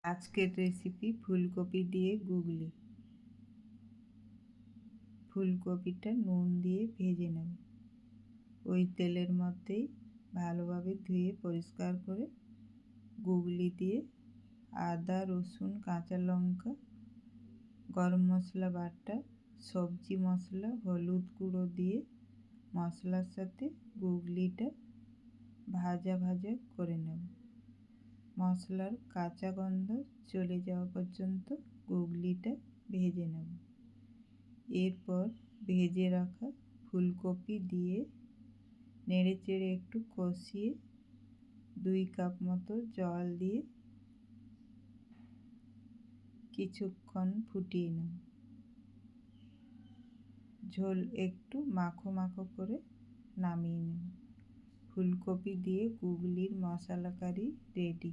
আজকের রেসিপি ফুলকপি দিয়ে গুগলি। ফুলকপিটা নুন দিয়ে ভেজে নেব। ওই তেলের মধ্যেই ভালোভাবে ধুয়ে পরিষ্কার করে গুগলি দিয়ে আদা, রসুন, কাঁচা লঙ্কা, গরম মশলা বাটা, সবজি মশলা, হলুদ গুঁড়ো দিয়ে মশলার সাথে গুগলিটা ভাজা ভাজা করে নেব। মশলার কাঁচা গন্ধ চলে যাওয়া পর্যন্ত গুগলিটা ভেজে নেব। এরপর ভেজে রাখা ফুলকপি দিয়ে নেড়েচেড়ে একটু কষিয়ে 2 কাপ মতো জল দিয়ে কিছুক্ষণ ফুটিয়ে নেব। ঝোল একটু মাখো মাখো করে নামিয়ে নেব। ফুলকপি দিয়ে গুগলির মশলা কারি রেডি।